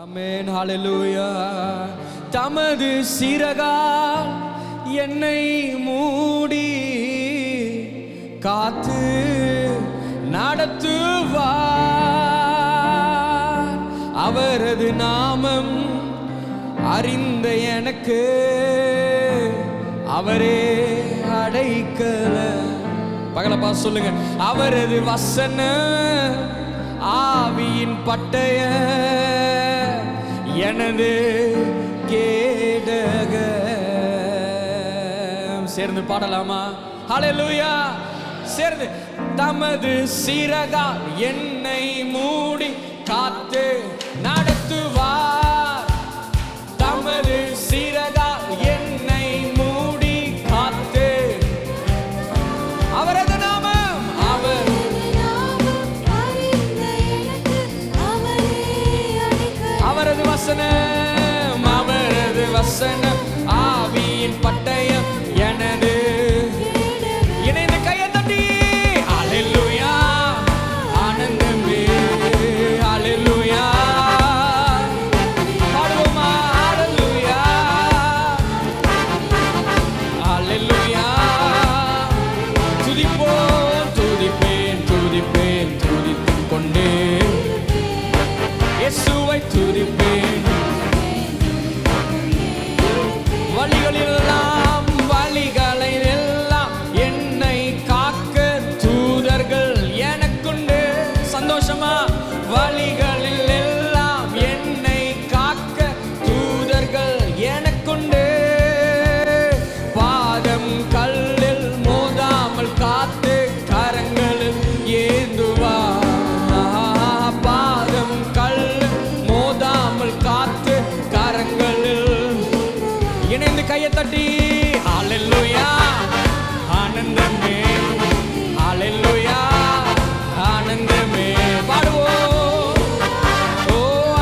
ஆமென். ஹல்லேலூயா. தமது சிறகால் என்னை மூடி காத்து நடத்துவார். அவரது நாமம் அறிந்த எனக்கு அவரே அடைக்கலம். பகலப்பா சொல்லுங்க. அவரது வசன ஆவியின் பட்டய எனது கேடகம். சேர்ந்து பாடலாமா? ஹல்லேலூயா. சேர்ந்து. தமது சிறகால் என்னை மூடி காத்து நடத்துவார். தமது சிறகால் என்னை மூடி காத்து அவரது நாமம் அவரது வசனம் அவரது வசனம் ஆவியின் பட்டயம் எனது. இணைந்து கையை தட்டி ஹல்லேலூயா. ஆனந்தமே ஹல்லேலூயா. பாடுவோமா? ஹல்லேலூயா ஹல்லேலூயா. துதிப்போம் துதிப்பேன் துதிப்பேன் துதித்துக் கொண்டே இயேசுவை துதிப்பேன். வழிகளிலெல்லாம் வழிகளிலெல்லாம் என்னை காக்க தூதர்கள் எனக்குண்டு. சந்தோஷமா? வழிகளில் எல்லாம் என்னை காக்க தூதர்கள் எனக்குண்டு. பாதம் கல்லில் மோதாமல் காத்து கரங்களில் ஏந்துவார். பாதம் கல்லில் மோதாமல் காத்து கரங்களில். இணைந்து கையை தட்டி ஹல்லேலூயா. ஆனந்தமே ஹல்லேலூயா. ஆனந்தமே பாடுவோம். ஓ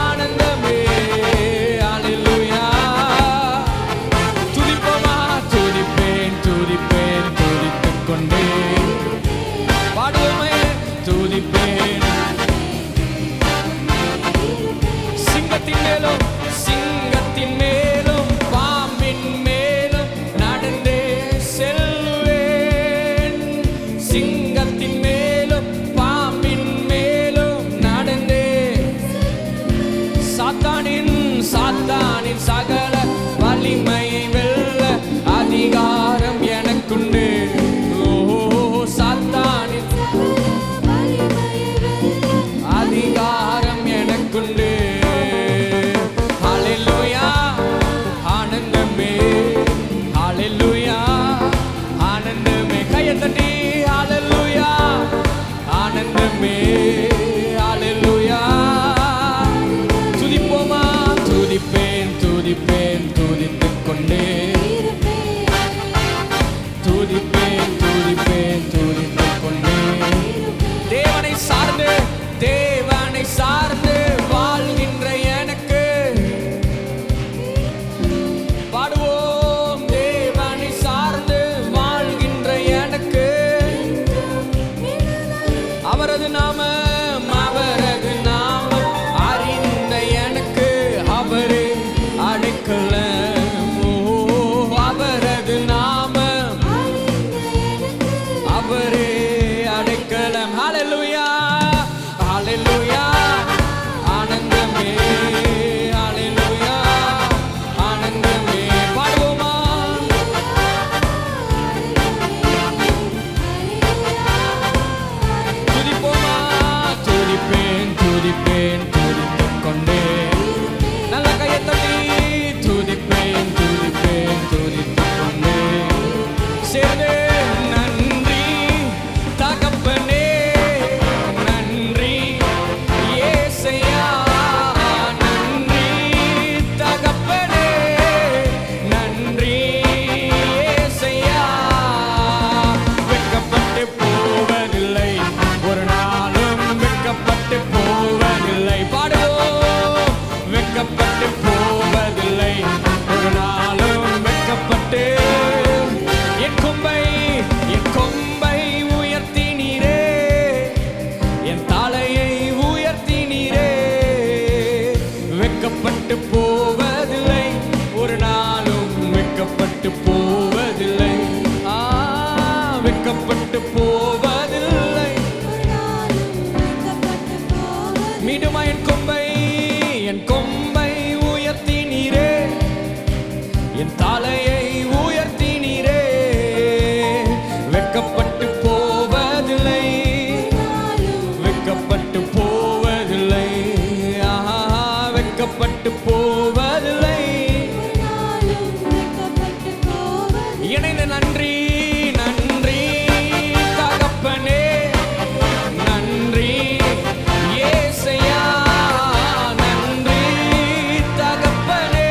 ஆனந்தமே ஹல்லேலூயா. துதிப்போமா? துதிப்பேன் துதிப்பேன் துதித்துக் கொண்டே பாடுவோமே. துதிப்பேன். சிங்கத்தின் மேலும் சிங்கத்தின் மேலும் பாம்பின் மேலும் நடந்தே செல்லுவேன். சிங்கத்தின் மேலும் பாம்பின் மேலும் நடந்தே சாத்தானின் சகல வலிமையை வெல்ல அதிகாரம் எனக்குண்டு. ஓ சாத்தானின் அதிகாரம் எனக்குண்டு. ஹல்லேலூயா. ஆனந்தமே ஹல்லேலூயா. ஆனந்தமே கையை தட்டி ஹல்லேலூயா. ஆனந்தமே ஹல்லேலூயா. துதிப்போமா? துதிப்பேன் துதிப்பேன் வெட்கப்பட்டு போவதில்லை. இணைந்து நன்றி நன்றி தகப்பனே, நன்றி ஏசையா, நன்றி தகப்பனே,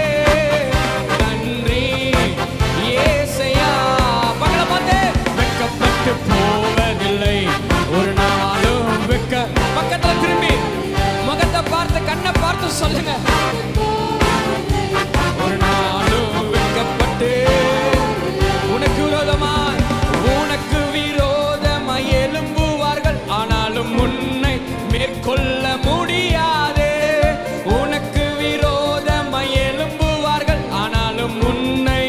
நன்றி ஏசையா. பக்கத்துல பார்த்து வெட்கப்பட்டு போவதில்லை ஒரு நாளும் பக்கத்துல திரும்பி முகத்தை பார்த்து கண்ணை பார்த்து சொல்லுங்க, ஒரு நாளும் வெட்கப்பட்டு உனக்கு விரோதமாய் எழும்புவார்கள், ஆனாலும் உன்னை மேற்கொள்ள முடியாது. உனக்கு விரோதமாய் எழும்புவார்கள், ஆனாலும் உன்னை,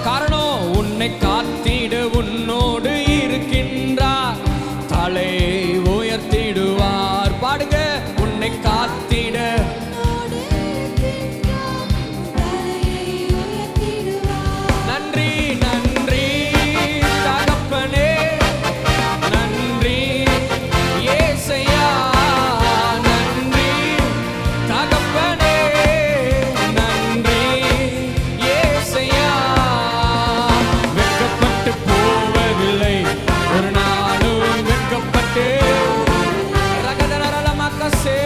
காரணம் உன்னை காத்திட உன்னோடு இருக்கின்றார், தலையை உயர்த்திடுவார். பாடுங்க, உன்னை காத்திட நன்றி நன்றி தகப்பனே, நன்றி ஏசையா, நன்றி தகப்பனே, நன்றி ஏசையா. வெட்கப்பட்டு போவதில்லை ஒரு நாளும், வெட்கப்பட்டு ரகதனரலமக்கசே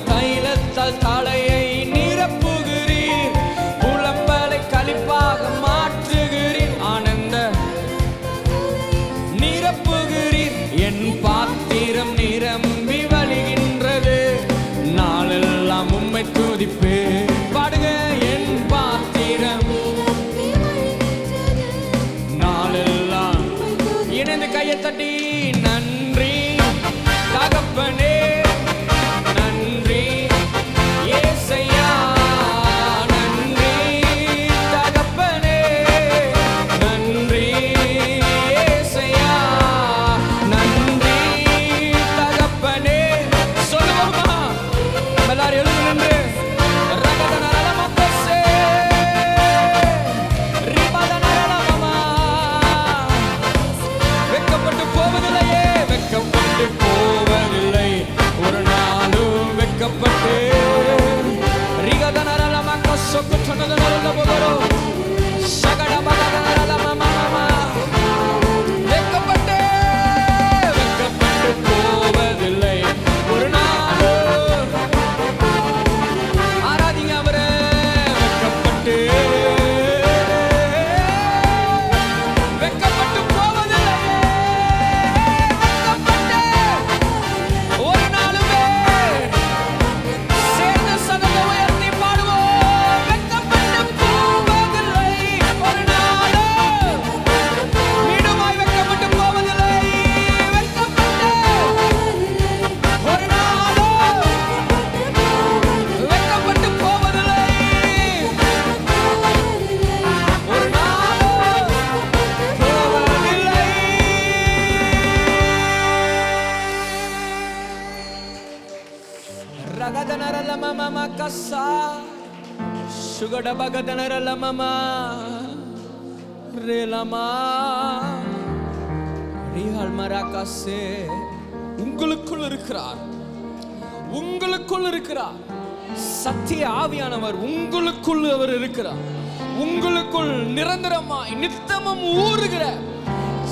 தைலத்தால் தலையை நிரப்புகிறீர், புலம்பலை களிப்பாக மாற்றுகிறீர், ஆனந்த நிரப்புகிறீர். என் பாத்திரம் நிரம்பி வழிகின்றது, நாளெல்லாம் உம்மை துதிப்பே. பாடுங்க, என் பாத்திரம் நாளெல்லாம். இணைந்து கையை தட்டி நன்றி தகப்பனே, நன்றி ஏசையா, நன்றி தகப்பனே, நன்றி ஏசையா, நன்றி தகப்பனே. சொல்லுவோமா எல்லாரும் எழுந்து நின்று ரகதனரலமக்கசே ரிபதனரலமமா. வெட்கப்பட்டு போவதில்லையே, வெட்கப்பட்டு போவதில்லை ஒரு நாளும், வெட்கப்பட்டு ரிகதனரலமக்கசோ குற்றனதனரலபோதரோ சகடபதனரலமமமமா. வெட்கப்பட்டு வெட்கப்பட்டு போவதில்லை ஒரு நாளும். ஆராதிங்க அவரே. வெட்கப்பட்டு வெட்கப்பட்டு போவதில்லையே, வெட்கப்பட்டு ஒரு நாளுமே. சேர்ந்து சதத்தை உயர்த்தி பாடுவோம். வெட்கப்பட்டு போவதில்லை ஒரு நாளும், மீண்டுமாய் வெட்கப்பட்டு போவதில்லை, வெட்கப்பட்டு ஒரு நாளும், வெட்கப்பட்டு போவதில்லை ஒரு நாளும், போவதில்லை. ரகதனரலமமமக்கசா சுகடபகதனரலமமா ரேலமா ரிஹால் மராகசே. உங்களுக்குள் இருக்கிறார், உங்களுக்குள் இருக்கிறார் சத்திய ஆவியானவர், உங்களுக்குள் அவர் இருக்கிறார். உங்களுக்குள் நிரந்தரமாய் நித்தமும் ஊறுகிற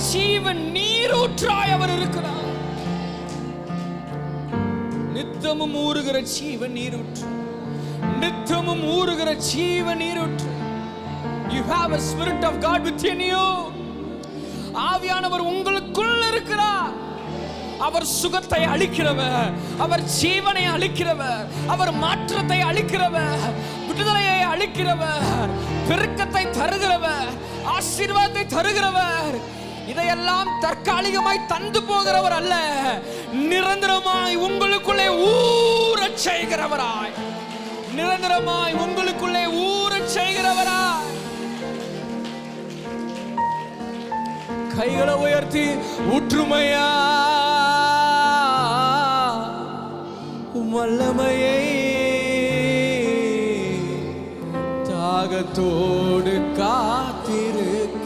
ஜீவன் நீரூற்றாய் அவர் இருக்கிறார். நித்தமும் ஊறுகிற ஜீவன் நீரூற்று, நித்தமும் ஊறுகிற ஜீவன் நீரூற்று. You have a spirit of God within you. ஆவியானவர் உங்களுக்குள் இருக்கிறார். அவர் சுகத்தை அளிக்கிறவர், அவர் ஜீவனை அளிக்கிறவர், அவர் மாற்றத்தை அளிக்கிறவர், விடுதலையை அளிக்கிறவர், பெருக்கத்தை தருகிறவர், ஆசீர்வாதத்தை தருகிறவர். இதையெல்லாம் தற்காலிகமாய் தந்து போகிறவர் அல்ல, நிரந்தரமாய் உங்களுக்குள்ளே ஊறச் செய்கிறவராய், நிரந்தரமாய் உங்களுக்குள்ளே ஊறச் செய்கிறவராய். கைகளை உயர்த்தி ஊற்றுமையா வல்லமையை தாகத்தை தாகத்தோடு காத்திருக்கிறேன்.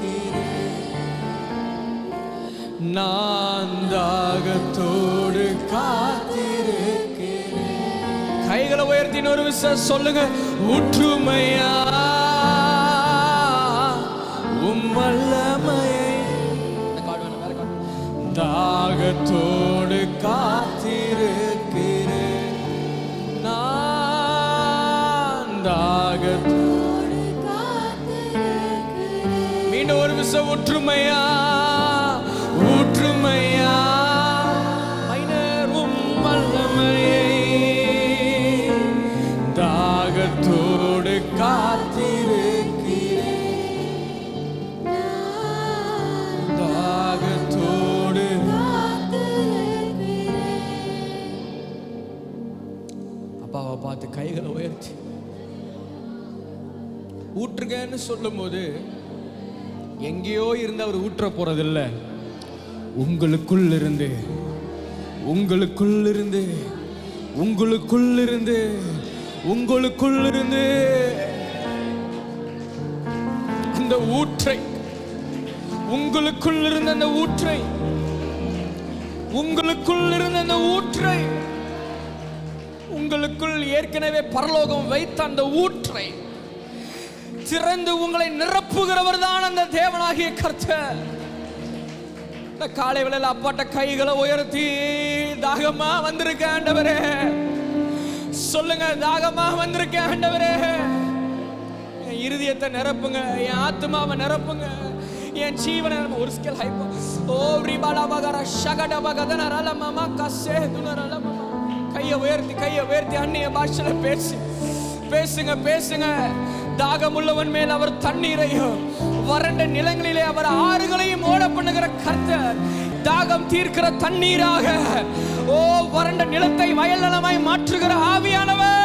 நான் தாகத்தோடு காத்திருக்கிறேன். கைகளை உயர்த்தி ஒரு விஷயம் சொல்லுங்க. ஊற்றுமையா உம்மல்லமையை தாகத்தோடு காத்திருக்கிறேன். நான் தாகத்தோடு காத்திருக்கிறேன். மீண்டும் ஒரு விஷயம். ஊற்றுமையா ஊற்றுமையா உம்மல்லமையை தாகத்தோடு காத்திருக்கிறேன். தாகத்தோடு அப்பாவை பார்த்து கைகளை உயர்த்தி ஊற்றுங்கன்னு சொல்லும் போது எங்கேயோ இருந்து அவர் ஊற்ற போறதில்லை. உங்களுக்குள் இருந்து உங்களுக்குள் இருந்து உங்களுக்குள் இருந்து உங்களுக்குள் இருந்து அந்த ஊற்றை, உங்களுக்குள் இருந்த அந்த ஊற்றை, உங்களுக்குள் இருந்த அந்த ஊற்றை, உங்களுக்குள் ஏற்கனவே பரலோகம் வைத்த அந்த ஊற்றை திறந்து உங்களை நிரப்புகிறவர் தான் அந்த தேவனாகிய கர்த்தர். இந்த காலை வேளையில அப்பாட்ட கைகளை உயர்த்தி தாகமா வந்திருக்க ஆண்டவரே சொல்லுங்க. தாகமா வந்திருக்க ஆண்டவரே, என் இருதயத்தை நிரப்புங்க, என் ஆத்மாவை நிரப்புங்க, என் ஜீவனை ஒரு ஸ்கேல் ஹைப்போ ஓ ரிபாலா பகர ஷகட பகதன ரலமமா கசே துனரலமமா. கையை உயர்த்தி அந்நிய பாஷையில பேசுங்க பேசுங்க. தாகமுள்ளவன் மேல் அவர் தண்ணீரையும் வறண்ட நிலங்களிலே அவர் ஆறுகளையும் ஓட பண்ணுகிற கர்த்தர். தாகம் தீர்க்கிற தண்ணீராக ஓ வறண்ட நிலத்தை வயல் நலமாய் மாற்றுகிற ஆவியானவர்.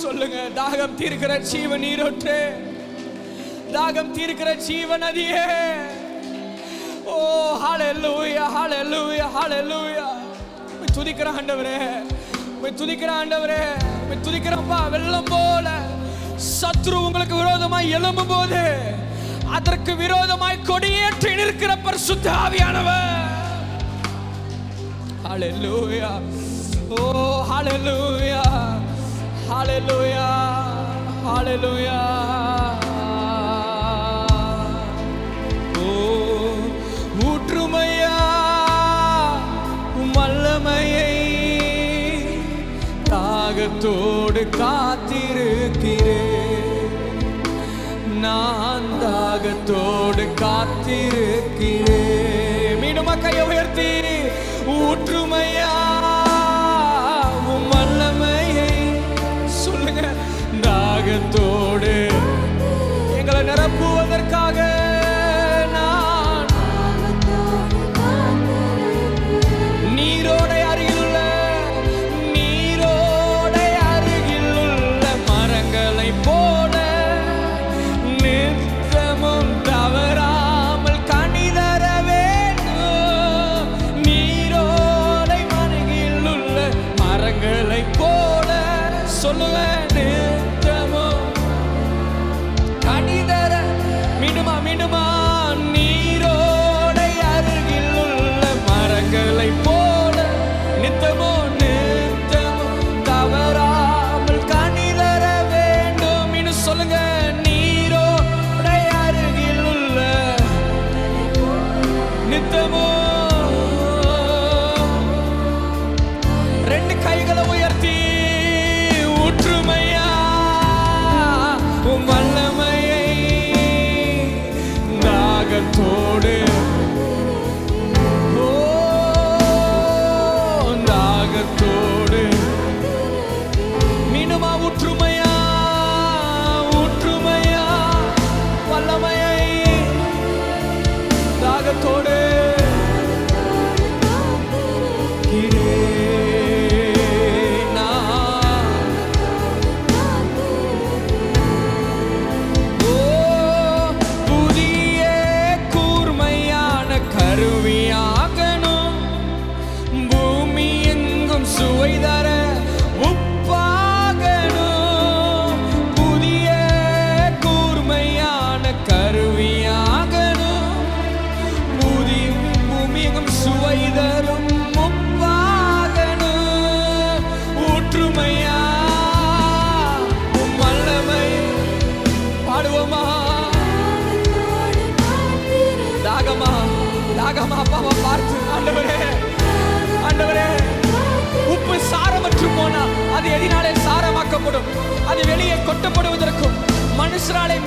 சொல்லுங்க. தாகம் தீர்க்கிற ஜீவ நீரோற்று, தாகம் தீர்க்கிற ஜீவ நதியே. ஓ ஹalleluya ஹalleluya ஹalleluya. துதிக்கிற ஆண்டவரே, துதிக்கிற ஆண்டவரே, துதிக்கிறப்பா. வெள்ளம் போல சத்ரு உங்களுக்கு விரோதமாய் எழும்பும் போது அதற்கு விரோதமாய் கொடியேற்றி நிற்கிற பரிசுத்த ஆவியானவர். ஹalleluya ஓ ஹalleluya ஹalleluya ஹalleluya. ஊற்றுமையா வல்லமையை தாகத்தோடு காத்திருக்கிறேன். நான் தாகத்தோடு காத்திருக்கிறேன். மீண்டும் கையை உயர்த்தி ஊற்றுமையா வல்லமையை சொல்லுங்க. தாகத்தோடு எங்களை நிரப்புவதற்காக நான்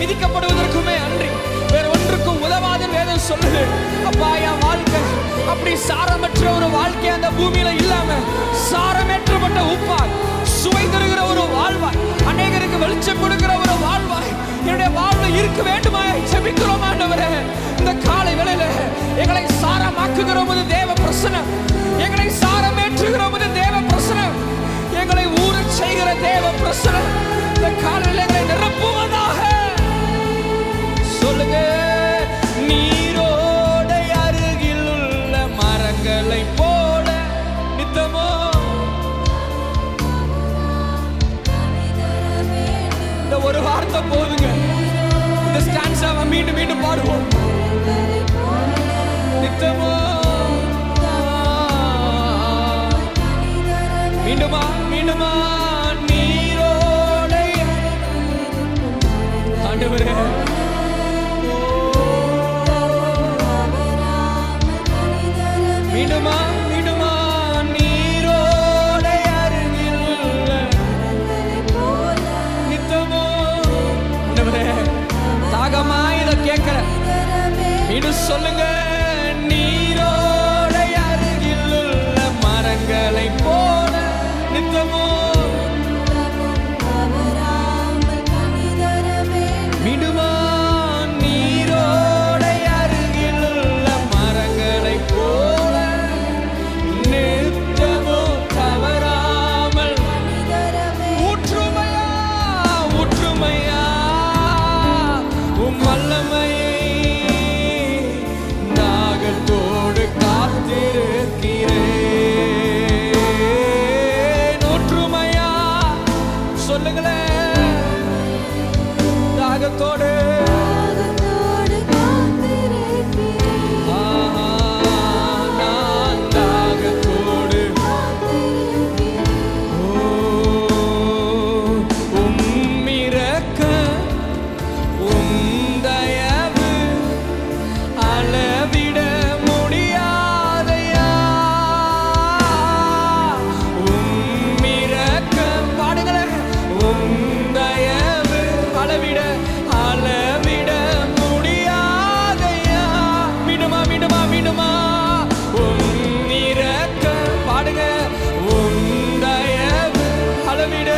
மிதிக்கப்படுவதற்குமே அன்றி வேற ஒன்றுக்கும் உதவாத வேதம் சொல்லுது. அப்பா, என் வாழ்க்கை அப்படி சாரமற்ற ஒரு வாழ்க்கை அந்த பூமியில இல்லாம சாரமேற்றப்பட்ட உப்பாய் சுவை தருகிற ஒரு வாழ்வாய், அநேகருக்கு வெளிச்சம் கொடுக்கிற ஒரு வாழ்வாய் என்னுடைய வாழ்வு இருக்க வேண்டுமாய் ஜெபிக்கிறோம் ஆண்டவரே. இந்த காலை வேளையில எங்களை சாரமாக்குகிற ஒரு தேவ பிரசன்னம், எங்களை சாரமேற்றுகிற ஒரு தேவ பிரசன்னம், எங்களை ஊறச் செய்கிற தேவ பிரசன்னம் இந்த காலையில் எங்களை நிரப்புவதாக. சொல்லுங்க. நீரோடை அருகில் உள்ள மரங்களை போல நித்தமோ. இந்த ஒரு வார்த்தை போதுங்க. இந்த ஸ்டான்ஸாவை மீண்டும் மீண்டும் பாடுவோம். நித்தமோ மீண்டுமா மீண்டுமா நீரோடை ஆண்டவரே மீண்டுமா மீண்டுமா நீரோடை அருகில் நித்தமோ. ஆண்டவரே தாகமா இதை கேட்கிற மீண்டும் சொல்லுங்க. நீரோடை அருகில் உள்ள மரங்களை போல நித்தமோ. மீண்டுமா நீரோடை அருகில் உள்ள மரங்களை போல நித்தமோ தவறாமல் ஊற்றுமையா ஊற்றுமையா உம் வல்லமையை நாகத்தோடு காத்திருக்கிறேன். ஊற்றுமையா சொல்லுங்களேன். தாகத்தோடு நான் தாகத்தோடு உம் இரக்கம் உம் தயவு அளவிட முடியாதையா. உம் இரக்கம் பாடுங்களேன். உம் தயவு அளவிட முடியாதையா. மீண்டுமா மீண்டுமா மீண்டுமா உம் இரக்கம் பாடுங்க. உம் தயவு அளவிட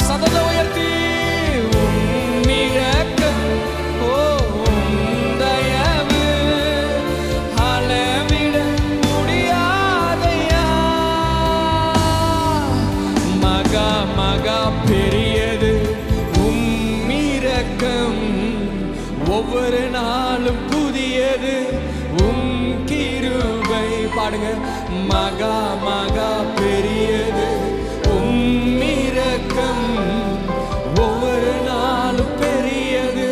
சதத உயர்த்தி உம் இரக்கம் உம் தயவு அளவிட முடியாதையா. மகா மகா பெரியது உம் இரக்கம், ஒவ்வொரு நாளும் புதியது உம் கிருபை. பாடுங்க. மகா மகா பெரியது உம் இரக்கம், ஒவ்வொரு நாளும் பெரியது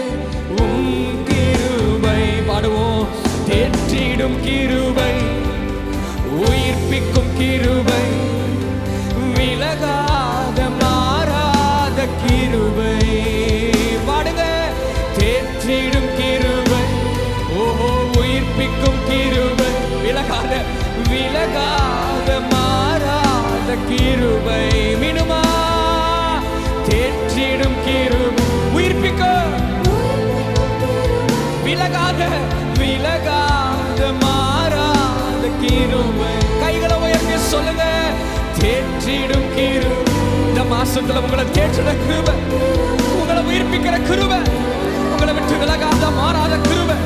உம் கிருபை. பாடுவோம். தேற்றிடும் கிருபை, உயிர்ப்பிக்கும் கிருபை, விலகாத மாறாத கிருபை. பாடுங்க. தேற்றிடும் கிருபை, ஓஹோ உயிர்ப்பிக்கும் கிருபை, விலகாத மாறாத கிருபை. மீண்டுமா தேற்றிடும் கிருபை, உயிர்ப்பிக்க விலகாத மாறாத கிருபை. கைகளை உயர்த்தி சொல்லுங்க. தேற்றிடும் கிருபை. இந்த மாசத்துல உங்களை தேற்றிட கிருபை, உங்களை உயிர்ப்பிக்கிற கிருபை, உங்களை விட்டு விலகாத மாறாத கிருபை,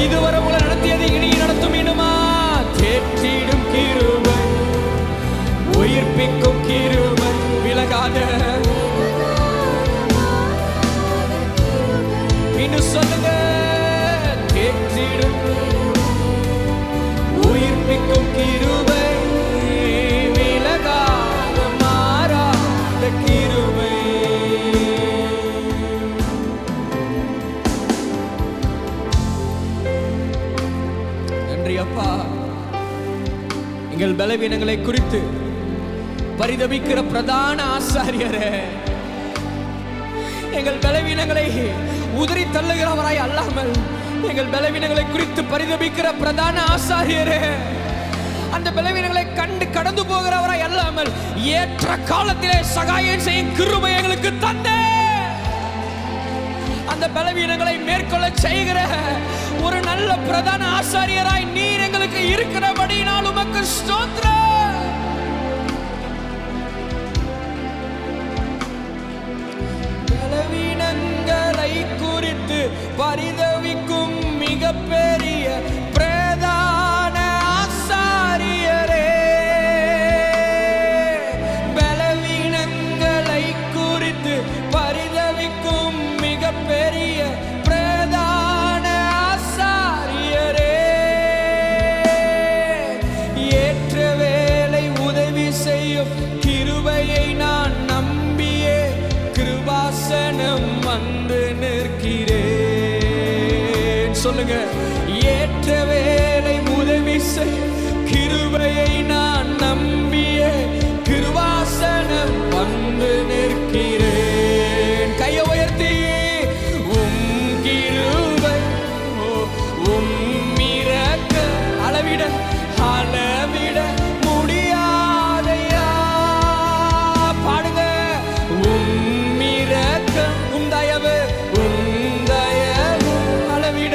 இதுவரை உங்களை நடத்தியது இனி நடத்தும். இனுமா தேற்றிடும் கிருபை, உயிர்ப்பிக்கும் கிருபை, விலகாத. இன்னும் சொல்லுங்க. தேற்றிடும் உயிர்ப்பிக்கும் கிருபை, விலகாத மாறாத கிருபை. நன்றி அப்பா. எங்கள் பலவீனங்களை குறித்து பரிதபிக்கிற பிரதான ஆசாரியரே, எங்கள் பலவீனங்களை உதறி தள்ளுகிறவராய் அல்லாமல் எங்கள் பலவீனங்களை குறித்து பரிதபிக்கிற பிரதான ஆசாரியரே, அந்த பலவீனங்களை கண்டு கடந்து போகிறவராய் அல்லாமல் ஏற்ற காலத்திலே சகாயம் செய்யும் கிருபை எங்களுக்கு தந்தே அந்த பலவீனங்களை மேற்கொள்ள செய்கிற ஒரு நல்ல பிரதான ஆசாரியராய் நீர் எங்களுக்கு இருக்கிறபடியினால் உமக்கு ஸ்தோத்திரம். பலவீனங்களை குறித்து பரிதவிக்கும் மிகப்பெரிய பிரதான ஆசாரியரே, பலவீனங்களை குறித்து பரிதவிக்கும் மிகப்பெரிய பிரதான ஆசாரியரே, ஏற்ற வேளை உதவி செய்யும் கிருபையை நான் நம்பியே கிருபாசனம் வந்து நிற்கிறேன். சொல்லுங்க, ஏற்ற வேளை உதவி செய்யும் கிருபையை நான் நம்பியே கிருபாசனம் வந்து நிற்கிறேன். கையை உயர்த்தி கிருபை இரக்க அளவிட அளவிட முடியாதையா. பாடுங்க, இரக்க தயவு அளவிட.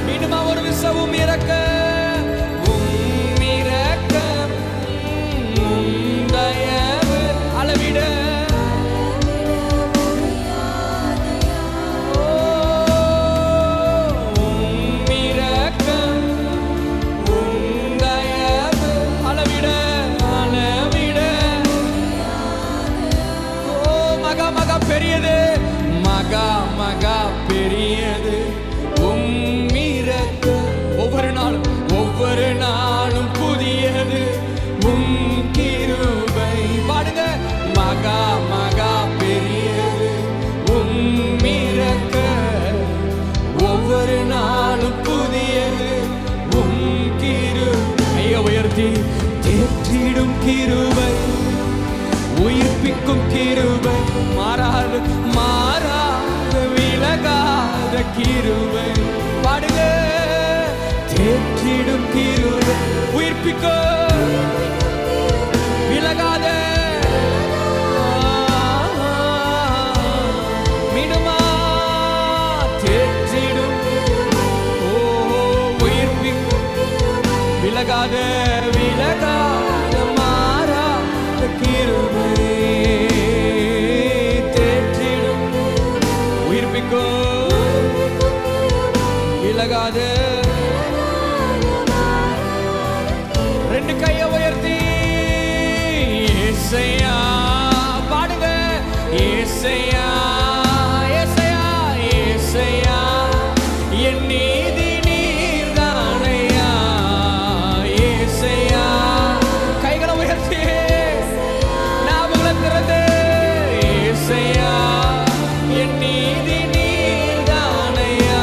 மீண்டுமா ஒரு விசவும் இரக்க இரக்க தயவு அளவிட. பெரியது மகா மகா பெரியது இரக்கம். ஒவ்வொரு நாளும் புதியது கிருபை. பாடுங்க, மகா மகா பெரியது இரக்கம். ஒவ்வொரு நாளும் புதியது கிருபை. கையை உயர்த்தி தேற்றிடும் கிருபை, உயிர்ப்பிக்கும் கிருபை, மாறாது மாறாது விலகாத கிருபை. பாடுங்க, தேற்றிடும் கிருபை, உயிர்ப்பிக்கும் விலகாத. மீண்டுமா தேற்றிடும் உயிர்ப்பிக்கும் விலகாத விலகாத மாறாத கிருபை. தேற்றிடும் உயிர்ப்பிக்கும் விலகாத. ரெண்டு கையை உயர்த்தி ஏசையா பாடுங்க, ஏசையா ஏசையா ஏசையா என் நீதி நீர்தானையா. ஏசையா கைகளை உயர்த்தி நாவுகளை திறந்து ஏசையா என் நீதி நீர்தானையா.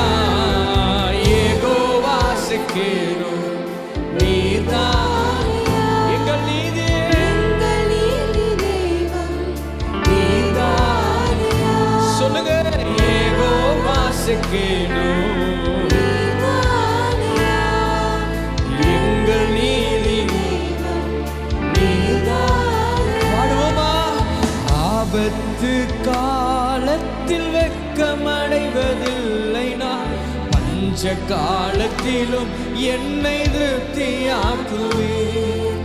யெகோவா செக்கேனோ நீர்தான் எங்கள் நீதி, நீர்தான். சொல்லுங்க, யெகோவா செக்கேனோ எங்கள் நீதி நீர்தான். பாடுவோமா? ஆபத்து காலத்தில் வெட்கமடைவதில்லை நான், பஞ்ச காலத்திலும் என்னை திருப்தியாக்குவேன்.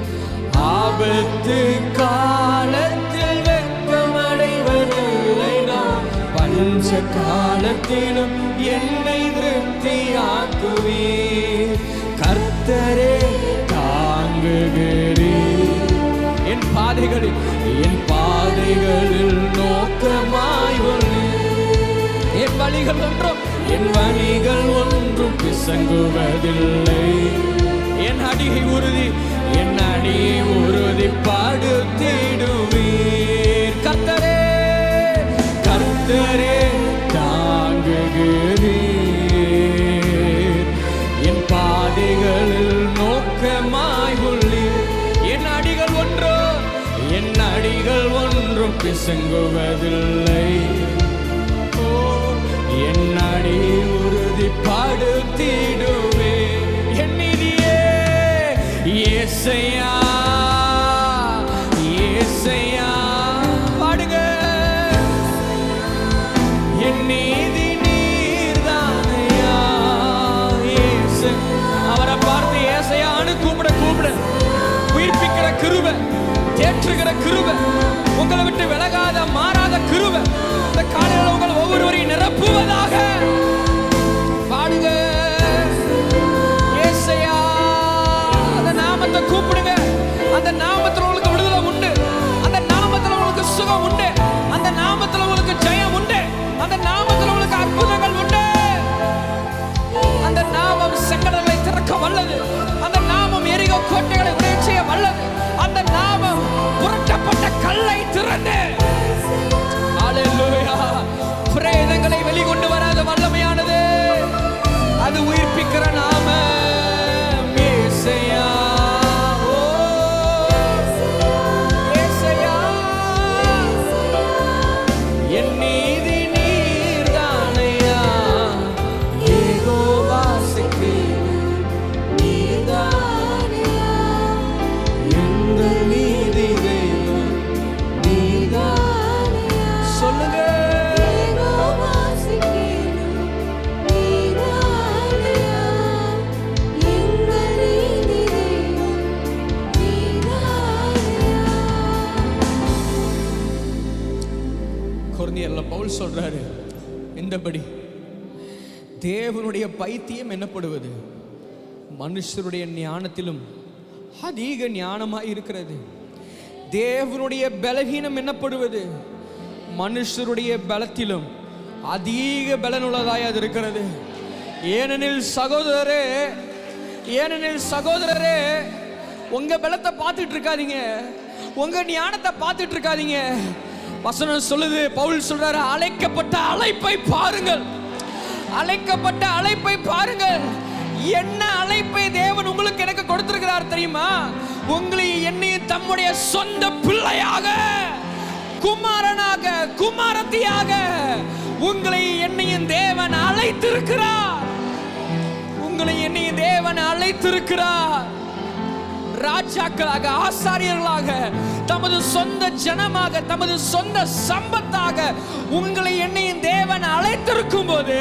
ஆபத்து காலத்தில் வெட்கமடைவதில்லை நான், பஞ்ச காலத்திலும் என்னை திருப்தியாக்குவேன். கர்த்தரே தாங்குகிறீர் என் பாதைகளில், என் பாதைகளில் நோக்கமாய் என் வழிகள் ஒன்றும், என் வழிகள் ஒன்றும் பிசங்குவதில்லை. என் அடியை உறுதி, என் அடியை உறுதி படுத்திடுவீர். கர்த்தரே கர்த்தரே தாங்குகிறீர் என் பாதைகளில் நோக்கமாய் உள்ளீர். என் அடிகள் ஒன்றும் பிசங்குவதில்லை. என் அடி உறுதிப்படுத்திடுவேன். ஏசையா ஏசையா பாடுங்க. என் நீதி நீர்தானையா ஏசு. அவரை பார்த்து ஏசையான்னு கூப்பிட கூப்பிட உயிர்ப்பிக்கிற கிருபை, தேற்றுகிற கிருபை, உங்களை விட்டு விலகாத மாறாத கிருபை இந்த காலையில் உங்கள் ஒவ்வொருவரையும் நிரப்புவதாக. பாடுங்க ஏசையா. அந்த நாமத்தை கூப்பிடுங்க. அந்த நாமத்தில் உங்களுக்கு விடுதலை உண்டு. அந்த நாமத்தில் உங்களுக்கு சுகம் உண்டு. அந்த நாமத்தில் உங்களுக்கு ஜெயம் உண்டு. அந்த நாமத்தில் உங்களுக்கு அற்புதங்கள் உண்டு. அந்த நாமம் செங்கடலை திறக்க வல்லது. அந்த நாமம் எரிகோ கோட்டைகளை உடைய செய்ய வல்லது. அந்த நாமம் புரட்டப்பட்ட கல்லை திறந்து ஹல்லேலூயா பிரேதங்களை வெளிக்கொண்டு வராத வல்லமையானது. அது உயிர்ப்பிக்கிற நாமம் ஏசையா. ஏசையா என் நீதி நீர்தானையா யெகோவாவுக்கு நீர்தானையா எங்கள் நீதி தெய்வம் நீர்தானையா. சொல்லுங்க கொரிந்தியர்ல பவுல் சொல்றாரு, இந்தபடி தேவனுடைய பைத்தியம் என்னப்படுவது மனுஷருடைய ஞானத்திலும் அதிக ஞானமாய் இருக்கிறது. தேவனுடைய பலவீனம் என்னப்படுவது மனுஷருடைய பலத்திலும் அதிக பலனுள்ளதாய் அது இருக்கிறது. ஏனெனில் சகோதரரே உங்க பலத்தை பார்த்துட்டு இருக்காதீங்க, உங்க ஞானத்தை பார்த்துட்டு இருக்காதீங்க. வசனம் சொல்லுது, பவுல் சொல்றாரு, அழைக்கப்பட்ட அழைப்பை பாருங்கள். அழைக்கப்பட்ட அழைப்பை பாருங்கள். என்ன அழைப்பை தேவன் உங்களுக்கு எனக்கு கொடுத்திருக்கிறார் தெரியுமா? உங்களை என்னையும் தம்முடைய சொந்த பிள்ளையாக, குமாரனாக, குமாரத்தியாக உங்களை என்னையும் தேவன் அழைத்திருக்கிறார். உங்களை என்னையும் தேவன் அழைத்திருக்கிறார். ராஜாக்களாக, ஆசாரியர்களாக, தமது சொந்த ஜனமாக, தமது சொந்த சம்பத்தாக உங்களை என்னையும் தேவன் அழைத்திருக்கும் போது,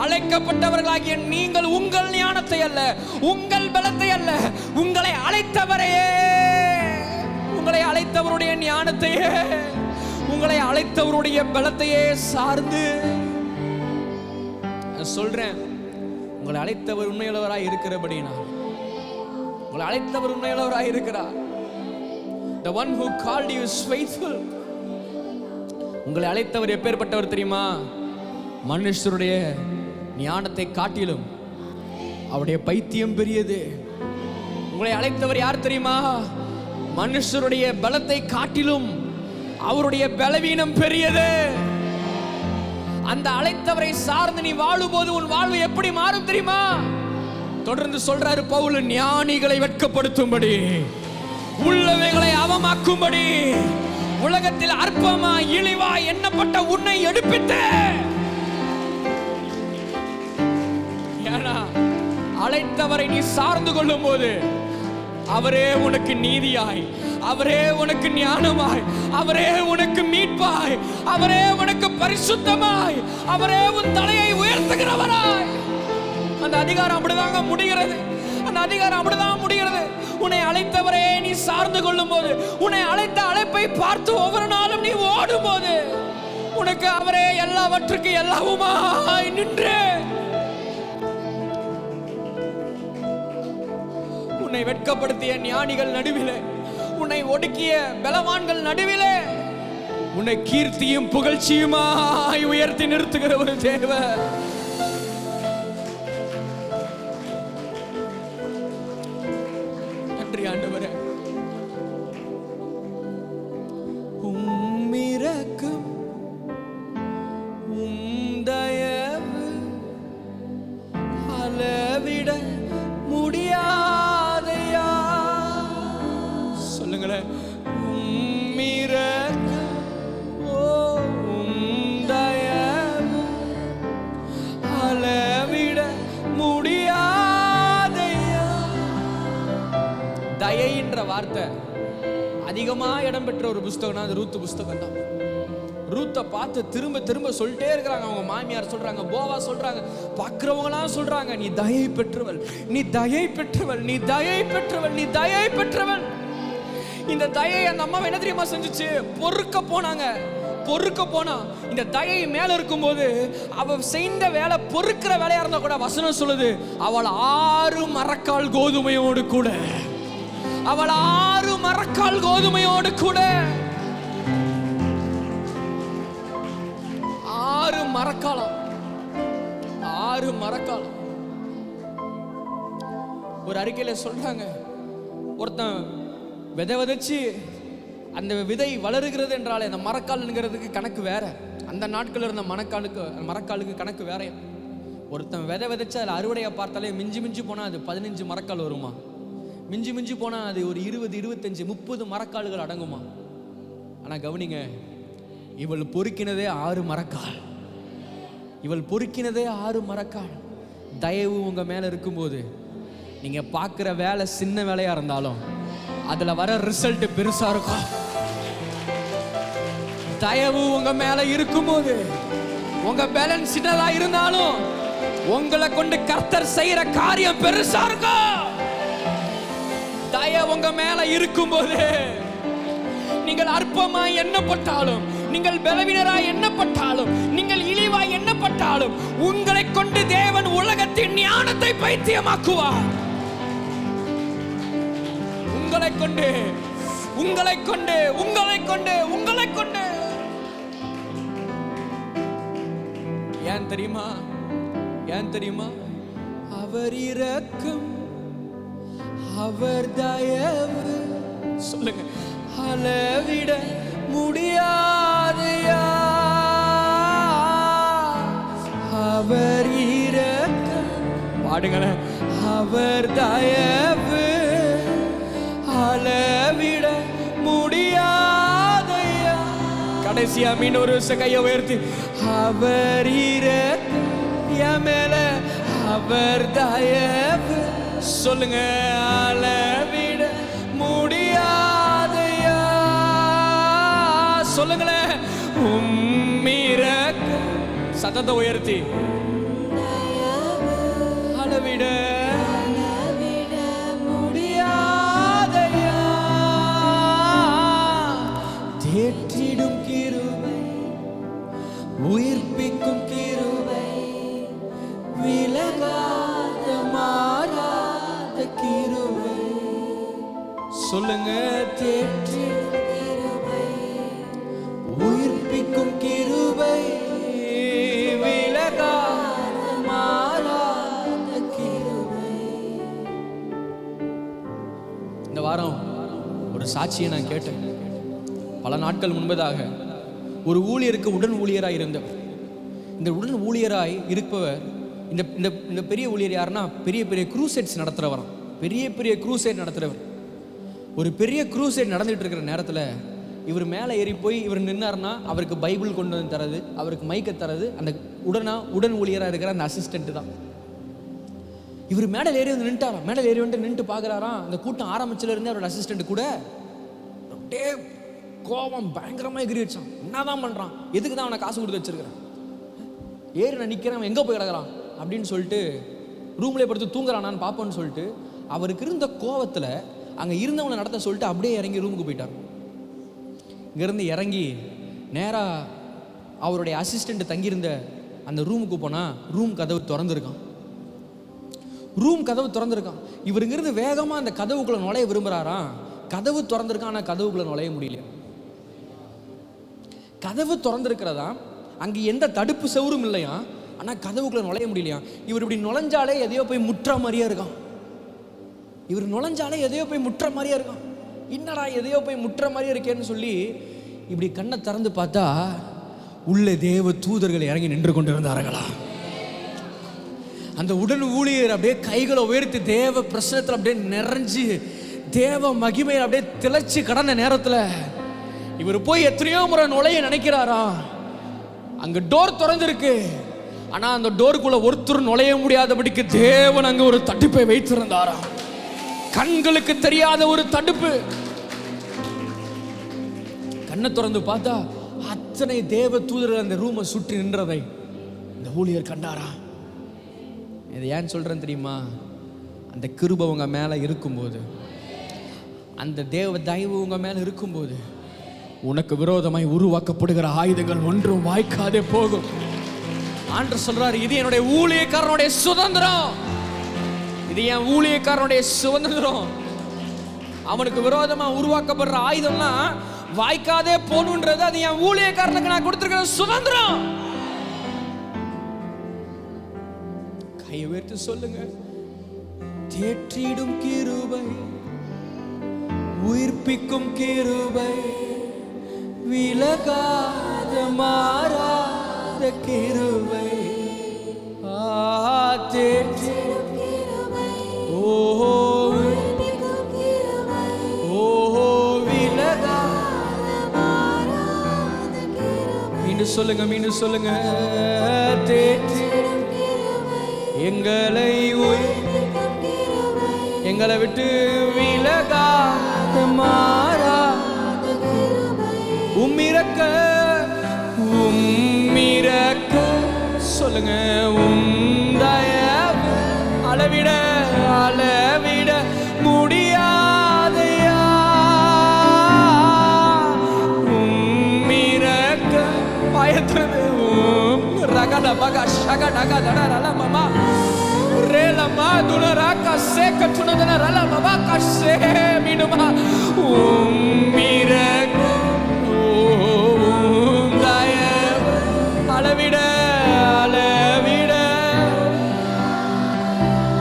அழைக்கப்பட்டவர்களாகிய நீங்கள் உங்கள் ஞானத்தை அல்ல, உங்கள் பலத்தை அல்ல, உங்களை அழைத்தவரையே, உங்களை அழைத்தவருடைய ஞானத்தையே, உங்களை அழைத்தவருடைய பலத்தையே சார்ந்து சொல்றேன். உங்களை அழைத்தவர் உண்மையுள்ளவராய் இருக்கிறபடினா, உங்களை அழைத்தவர் உண்மையுள்ளவராய் இருக்கிறார். The one who called you is faithful. உங்களை அழைத்தவர் எப்பேற்பட்டவர் தெரியுமா? மனுஷருடைய ஞானத்தை காட்டிலும் அவருடைய பைத்தியம் பெரியது. உங்களை அழைத்தவர் யார் தெரியுமா? மனுஷருடைய பலத்தை காட்டிலும் அவருடைய பலவீனம் பெரியது. அந்த அழைத்தவரை சார்ந்து நீ வாழும்போது உன் வாழ்வு எப்படி மாறும் தெரியுமா? தொடர்ந்து சொல்றாரு பவுல், ஞானிகளை வெட்கப்படுத்தும்படி, உள்ளவைகளை அவமாக்கும்படி, உலகத்தில் அற்பமா இழிவா எண்ணப்பட்ட உன்னை எடுப்பித்து. ஏன்னா அழைத்தவரை நீ சார்ந்து கொள்ளும் போது அவரே உனக்கு நீதியாய், அவரே உனக்கு ஞானமாய், அவரே உனக்கு மீட்பாய், அவரே உனக்கு பரிசுத்தமாய், அவரே உன் தலையை உயர்த்துகிறவராய். அந்த அதிகாரம் அப்படிதாங்க முடிகிறது. அந்த அதிகாரம் அப்படிதான் முடிகிறது. உன்னை அழைத்தவரே நீ சார்ந்து கொள்ளும் போது, உன்னை அழைத்த அழைப்பை பார்த்து ஒவ்வொரு நாளும் நீ ஓடும் போது, உனக்கு அவரே எல்லாவற்றுக்கு எல்லாவுமாய் நின்று உன்னை வெட்கப்படுத்திய ஞானிகள் நடுவிலே, உன்னை ஒடுக்கிய பலவான்கள் நடுவிலே உன்னை கீர்த்தியும் புகழ்ச்சியுமாய் உயர்த்தி நிறுத்துகிற ஒரு தேவன். நன்றி ஆண்டவரே. உம்மிரக்கம் உம்தயவு அளவிட முடியாதையா. சொல்லுங்களேன், உம்மிரக்கம் உம்தயவு அளவிட முடியாதையா. என்ற வார்த்தை அதிகமா இடம் பெற்ற ஒரு புஸ்தகம்னா அது ரூத் புஸ்தகம் தான். ரூத்தை பார்த்து திரும்ப திரும்ப சொல்லிட்டே இருக்கிறாங்க. அவங்க மாமியார் சொல்றாங்க, போவா சொல்றாங்க, பார்க்கிறவங்களாம் சொல்றாங்க, நீ தயை பெற்றவள், நீ தயை பெற்றவள், நீ தயை பெற்றவள், நீ தயை பெற்றவள். இந்த தயை அந்த அம்மா என்ன தெரியுமா செஞ்சுச்சு? பொறுக்க போனாங்க. பொறுக்க போனா இந்த தயை மேல இருக்கும்போது அவ செய்த வேலை பொறுக்கிற வேலையா இருந்தா கூட வசனம் சொல்லுது, அவள் 6 மரக்கால் கோதுமையோடு கூட, அவள் 6 மரக்கால் கோதுமையோடு கூட, 6 மரக்காலம், 6 மரக்காலம். ஒரு அறிக்கையில சொல்றாங்க, ஒருத்தன் விதை விதைச்சு அந்த விதை வளருகிறது என்றாலே அந்த மரக்கால்ங்கிறதுக்கு கணக்கு வேற. அந்த நாட்கள் இருந்த மரக்காலுக்கு கணக்கு வேற. ஒருத்தன் விதை விதைச்சு அதில் அறுவடையை பார்த்தாலே மிஞ்சி மிஞ்சி போனால் அது 15 மரக்கால் வருமா, மிஞ்சி மிஞ்சி போனால் அது ஒரு 20, 25, 30 மரக்கால்கள் அடங்குமா. ஆனால் கவனிங்க, இவள் பொறுக்கினதே 6 மரக்கால். இவள் பொறுக்கினதே 6 மரக்கால். தயவு உங்க மேல இருக்கும்போது நீங்க பார்க்குற வேலை சின்ன வேலையா இருந்தாலும் அதுல வர ரிசல்ட் பெருசா இருக்கும். தயவு உங்க மேல இருக்கும்போது உங்க பேலன்ஸ் சின்னதா இருந்தாலும் உங்களை கொண்டு கர்த்தர் செய்யற காரியம் பெருசா இருக்கும். தயவு உங்க மேல இருக்கும்போது நீங்கள் அற்பமாய் எண்ணப்பட்டாலும், நீங்கள் பலவீனராய் எண்ணப்பட்டாலும், நீங்கள் இழிவாய் எண்ணப்பட்டாலும் உங்களை கொண்டு தேவன் உலகத்தின் ஞானத்தை பைத்தியமாக்குவார். உங்களை கொண்டு, உங்களை கொண்டு, உங்களை கொண்டு, உங்களை கொண்டு. ஏன் தெரியுமா? ஏன் தெரியுமா? அவர் இரக்கம், அவர் தயவு, சொல்லுங்க, அளவிட முடியாதையா. அவர் இரக்கம், பாடுங்களேன், அவர் தயவு அளவிட முடியாதையா. கடைசியா மீன் ஒரு கையை உயர்த்தி, அவர் இரக்கம் என் மேல, அவர் தயவு, சொல்லுங்க, அளவிட முடியாதையா. சொல்லுங்களேன், உம்மிரக்கம், சத்தத்தை உயர்த்தி, அளவிட முடியாதையா. தேற்றிடும் கிருபை, உயிர்ப்பிக்கும் கிருபை, விலகாத மாறாத கிருபை. சொல்லுங்க, தேற்றிடும் கிருபை, உயிர்ப்பிக்கும் கிருபை, விலகாத மாறாத கிருபை. இந்த வாரம் ஒரு சாட்சியை நான் கேட்டேன். பல நாட்கள் முன்பதாக ஒரு ஊழியருக்கு உடன் ஊழியராய் இருந்தவர். இந்த உடன் ஊழியராய் இருப்பவர், இந்த பெரிய ஊழியர் யாருன்னா பெரிய பெரிய க்ரூசைட்ஸ் நடத்துகிறவர், பெரிய பெரிய க்ரூசைட் நடத்துகிறவர். ஒரு பெரிய க்ரூசைட் நடந்துகிட்டு இருக்கிற நேரத்தில் இவர் மேலே ஏறி போய் இவர் நின்னார்னா அவருக்கு பைபிள் கொண்டு வந்து தரது, அவருக்கு மைக்கை தரது அந்த உடன் ஊழியராக இருக்கிற அந்த அசிஸ்டன்ட் தான். இவர் மேடல் ஏறி வந்து நின்ட்டாராம். மேடல் ஏறி வந்து நின்று பார்க்குறாராம். அந்த கூட்டம் ஆரம்பிச்சிலேருந்தே அவரோட அசிஸ்டன்ட் கூட அப்படியே கோபம் பயங்கரமாக எகிரிச்சான். என்னதான் பண்ணுறான், எதுக்கு தான் அவனை காசு கொடுத்து வச்சிருக்கிறேன், ஏறி நான் நிற்கிறேன், எங்கே போய் கிடக்கிறான் அப்படின்னு சொல்லிட்டு ரூம்லேயே படுத்து தூங்குறானான்னு பார்ப்போன்னு சொல்லிட்டு அவருக்கு இருந்த கோவத்தில் அங்கே இருந்தவனை நடத்த சொல்லிட்டு அப்படியே இறங்கி ரூமுக்கு போயிட்டார். இங்கேருந்து இறங்கி நேராக அவருடைய அசிஸ்டண்ட் தங்கியிருந்த அந்த ரூமுக்கு போனால் ரூம் கதவு திறந்துருக்கான். இவர் இங்கிருந்து வேகமாக அந்த கதவுக்குள்ளே நுழைய விரும்புகிறாராம். கதவு திறந்துருக்கான், ஆனால் கதவுக்குள்ளே நுழைய முடியல. கதவு திறந்துருக்கிறதா, அங்கே எந்த தடுப்பு செவரும் இல்லையா, ஆனால் கதவுக்குள்ளே நுழைய முடியலையா. இவர் இப்படி நுழைஞ்சாலே எதையோ போய் முற்ற மாதிரியா இருக்கான். என்னடா எதையோ போய் முற்ற மாதிரியே இருக்கேன்னு சொல்லி இப்படி கண்ணை திறந்து பார்த்தா உள்ளே தேவ தூதர்கள் இறங்கி நின்று கொண்டு இருந்தார்களா. அந்த உடன் ஊழியர் அப்படியே கைகளை உயர்த்தி தேவ பிரசனத்தில் அப்படியே நிறைஞ்சு தேவ மகிமையை அப்படியே திளைச்சு கடந்த நேரத்தில் இவர் போய் எத்தனையோ முறை நுழைய நினைக்கிறாரா. அங்க டோர் திறந்திருக்கு, ஆனா அந்த டோருக்குள்ள ஒருத்தர் நுழைய முடியாதபடிக்கு தேவன் அங்க ஒரு தடுப்பை வைத்திருந்தாரா. கண்களுக்கு தெரியாத ஒரு தடுப்பு. கண்ணை திறந்து பார்த்தா அத்தனை தேவ தூதர்கள் அந்த ரூமை சுற்றி நின்றதை இந்த ஊழியர் கண்டாரா. இதை ஏன் சொல்றேன் தெரியுமா? அந்த கிருபை உங்க மேல இருக்கும்போது, அந்த தேவ தயவு உங்க மேல இருக்கும்போது, உனக்கு விரோதமாய் உருவாக்கப்படுகிற ஆயுதங்கள் ஒன்றும் வாய்க்காதே போகும். ஆண்டவர் சொல்றாரு, இது என்னுடைய ஊழியக்காரனுடைய சுதந்திரம், இது என் ஊழியக்காரனுடைய சுதந்திரம். அவனுக்கு விரோதமா உருவாக்கப்படுற ஆயுதம்லாம் வாய்க்காதே போகணுன்றது அது என் ஊழியக்காரனுக்கு நான் கொடுத்திருக்கிற சுதந்திரம். கையை உயர்த்தி சொல்லுங்க, தேற்றிடும் கிருபை, உயிர்ப்பிக்கும் கிருபை, விலகாத மாறாத கிருபை, தேற்றிடும் கிருபை, ஓஹோ உயிர்ப்பிக்கும் கிருபை, ஓஹோ விலகாத மாறாத கிருபை. மீண்டும் சொல்லுங்க, மீண்டும் சொல்லுங்க, தேற்றிடும் கிருபை, எங்களை உயிர்ப்பிக்கும் கிருபை, எங்களை விட்டு விலகாத மாறாத கிருபை, உம்மிரக்க உம்மிரக்க சொல்லுங்க, உந்தயவு அளவிட அளவிட முடியாதையா, உம்மிரக்க பயத்தது ரகல பக ஷக டக தட ரல மமா ரேல மாதுனரா கசே கட்டுனதன ரல மமா கசே மினுமா உம்மிரக்க உந்தயவு அளவிட அளவிட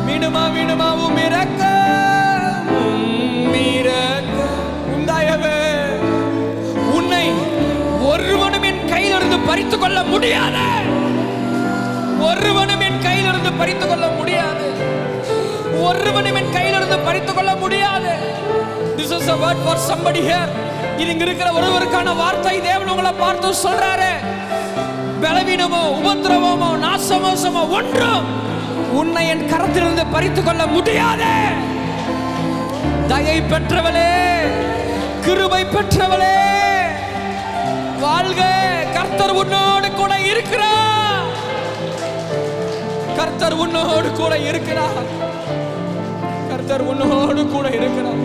மினுமா மினுமா உம்மிரக்க உம்மிரக்க உந்தயவு உன்னை ஒருவனும் என் கையிலிருந்து பறித்துக் கொள்ள முடியாது, ஒருவனும் என் கையிலிருந்து பறித்துக் கொள்ள முடியாது, ஒருவனும் என் கையிலிருந்து பறித்துக் கொள்ள முடியாது. This is a word for somebody here. இது இங்க இருக்கிற ஒருவருக்கான வார்த்தை. தேவன் உங்களை பார்த்து சொல்றாரு, பலவீனமோ உபத்திரவமோ நாசமோசமோ ஒன்றும் உன்னை என் கரத்திலிருந்து பறித்துக் கொள்ள முடியாது. தயை பெற்றவளே, கிருபை பெற்றவளே, வாழ்க. கர்த்தர் உன்னோடு கூட இருக்கிறார், கர்த்தர் உன்னோடு கூட இருக்கிறார், கர்த்தர் உன்னோடு கூட இருக்கிறார்.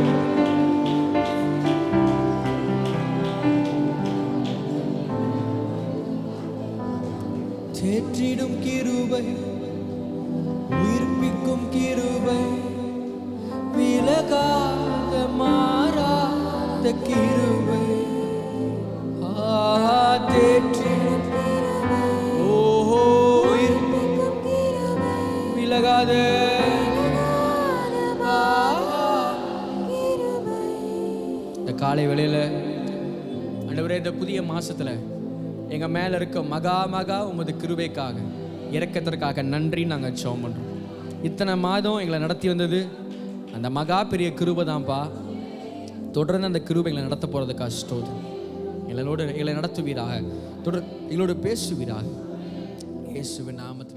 தேற்றிடும் கிருபை, உயிர்ப்பிக்கும் கிருபை, விலகாத மாறாத கிருபை, தேற்றிடும் கிருபை, ஓஹோ உயிர்ப்பிக்கும் கிருபை, விலகாத கிருபை. இந்த காலை வேளையில ஆண்டவரே, இந்த புதிய மாசத்துல எங்க மேல இருக்க மகா மகா உமது கிருபைக்காக, இரக்கத்திற்காக நன்றி நாங்கள் ஜெபம் பண்றோம். இத்தனை மாதம் எங்களை நடத்தி வந்தது அந்த மகா பெரிய கிருபை தான்ப்பா. தொடர்ந்து அந்த கிருபை எங்களை நடத்த போறதுக்காக ஸ்தோத்திரம். எங்களை நடத்துவீராக, தொடர் எங்களோடு பேசுவீராக, இயேசுவின் நாமத்தில்.